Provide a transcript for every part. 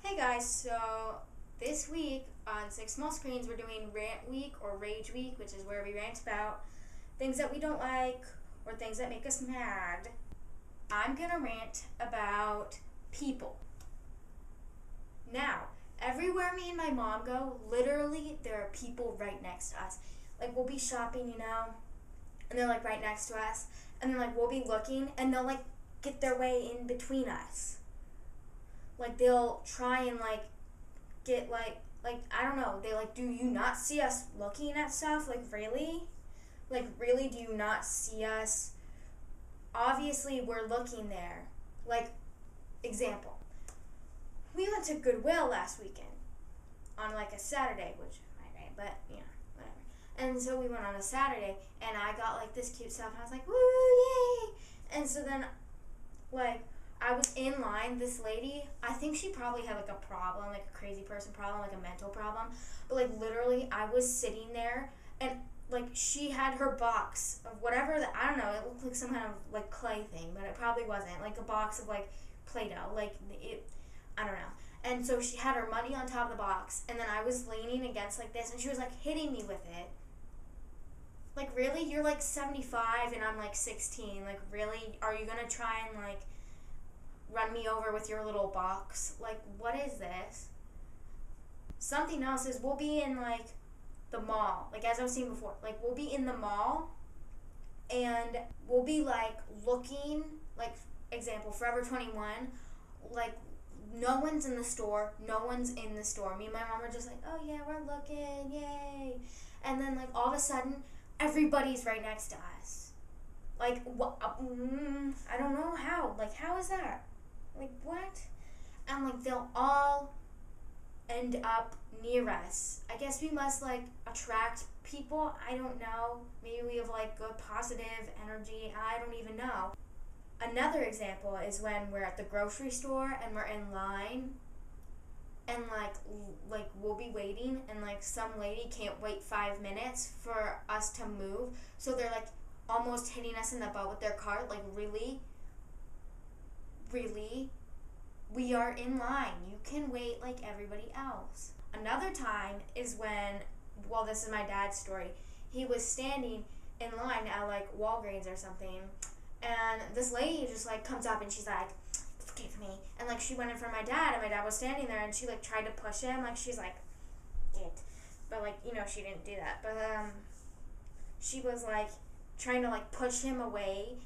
Hey guys, so this week on Six Small Screens we're doing Rant Week or Rage Week, which is where we rant about things that we don't like or things that make us mad. I'm gonna rant about people. Now, everywhere me and my mom go, literally there are people right next to us. Like we'll be shopping, and they're like right next to us, and then like we'll be looking and they'll like get their way in between us. Like they'll try and get I don't know, they do you not see us looking at stuff? Really do you not see us? Obviously we're looking there. Example, we went to Goodwill last weekend on a Saturday, which but whatever. And so we went on a Saturday and I got this cute stuff and I was like, woo, yay. And so then I was in line, this lady, I think she probably had a problem, a crazy person problem, a mental problem. But literally I was sitting there and she had her box of whatever that, I don't know, it looked like some kind of clay thing, but it probably wasn't. A box of Play-Doh. I don't know. And so she had her money on top of the box, and then I was leaning against this, and she was hitting me with it. Really? You're 75 and I'm 16. Really? Are you gonna try and run me over with your little box? What is this? Something else is we'll be in the mall. As I was saying before, we'll be in the mall and we'll be looking, example, Forever 21, no one's in the store, Me and my mom are just oh yeah, we're looking, yay. And then all of a sudden everybody's right next to us. What? I don't know how. How is that? What? And they'll all end up near us. I guess we must attract people. I don't know. Maybe we have good positive energy. I don't even know. Another example is when we're at the grocery store and we're in line and we'll be waiting and some lady can't wait 5 minutes for us to move, so they're almost hitting us in the butt with their cart. Really? We are in line. You can wait like everybody else. Another time is when, this is my dad's story. He was standing in line at Walgreens or something, and this lady just comes up and she's like, "Excuse me," and she went in for my dad, and my dad was standing there, and she tried to push him, she's "Get," but she didn't do that, but she was trying to push him away,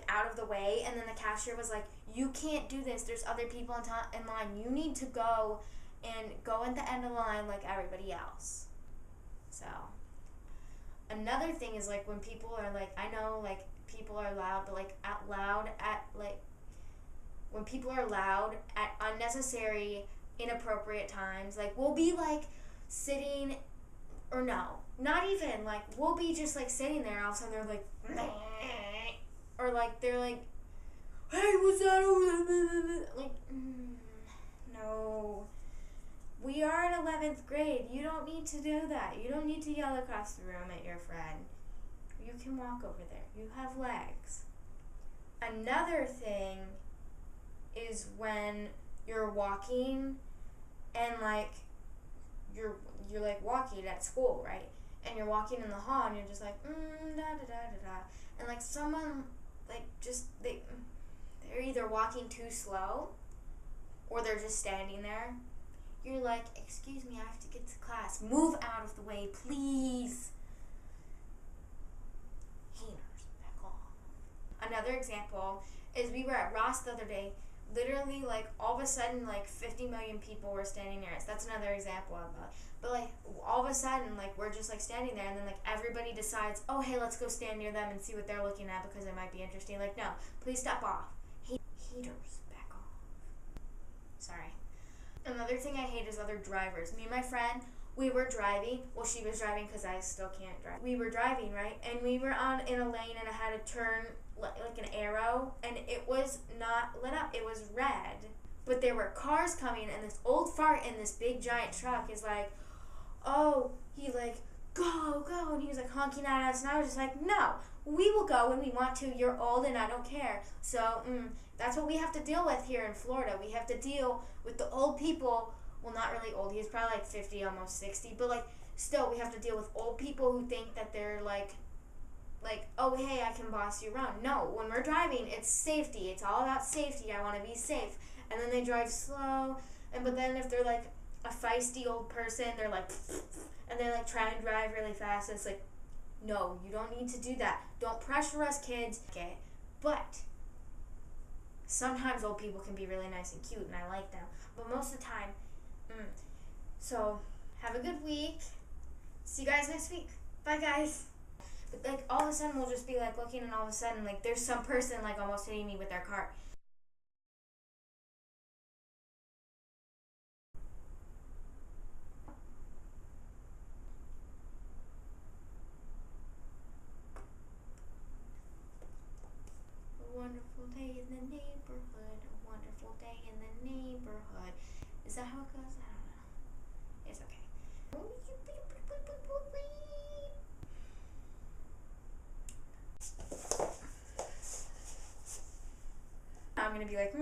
out of the way, and then the cashier was "You can't do this. There's other people in line. You need to go at the end of the line like everybody else." So another thing is when people are I know people are loud, but when people are loud at unnecessary, inappropriate times, we'll be sitting, or no, not even, we'll be just sitting there, all of a sudden they're or they're "Hey, what's that over there?" No. We are in 11th grade. You don't need to do that. You don't need to yell across the room at your friend. You can walk over there. You have legs. Another thing is when you're walking and you're walking at school, right? And you're walking in the hall and you're just da da da da da. And someone they're either walking too slow or they're just standing there. You're "Excuse me, I have to get to class. Move out of the way, please." Haters, back off. Another example is we were at Ross the other day. Literally, all of a sudden, 50 million people were standing near us. That's another example of that. But, all of a sudden, we're just, standing there, and then, everybody decides, "Oh, hey, let's go stand near them and see what they're looking at because it might be interesting." No, please step off. Haters, back off. Sorry. Another thing I hate is other drivers. Me and my friend, we were driving. Well, she was driving because I still can't drive. We were driving, right? And we were in a lane and I had to turn an arrow, and it was not lit up. It was red. But there were cars coming, and this old fart in this big giant truck is "Oh," he go, and he was like honking at us, and I was just like, no, we will go when we want to. You're old, and I don't care. So that's what we have to deal with here in Florida. We have to deal with the old people. Well, not really old. He's probably like 50, almost 60, but like still, we have to deal with old people who think that they're like, oh hey, I can boss you around. No, when we're driving, it's safety. It's all about safety. I want to be safe. And then they drive slow, but then if they're like a feisty old person, they're like, and they like try and drive really fast. And it's like, no, you don't need to do that. Don't pressure us, kids. Okay, but sometimes old people can be really nice and cute, and I like them. But most of the time, so have a good week. See you guys next week. Bye, guys. But like all of a sudden, we'll just be like looking, and all of a sudden, like there's some person like almost hitting me with their car. A wonderful day in the neighborhood. A wonderful day in the neighborhood. Is that how it goes? I don't know. It's okay. I'm gonna be like,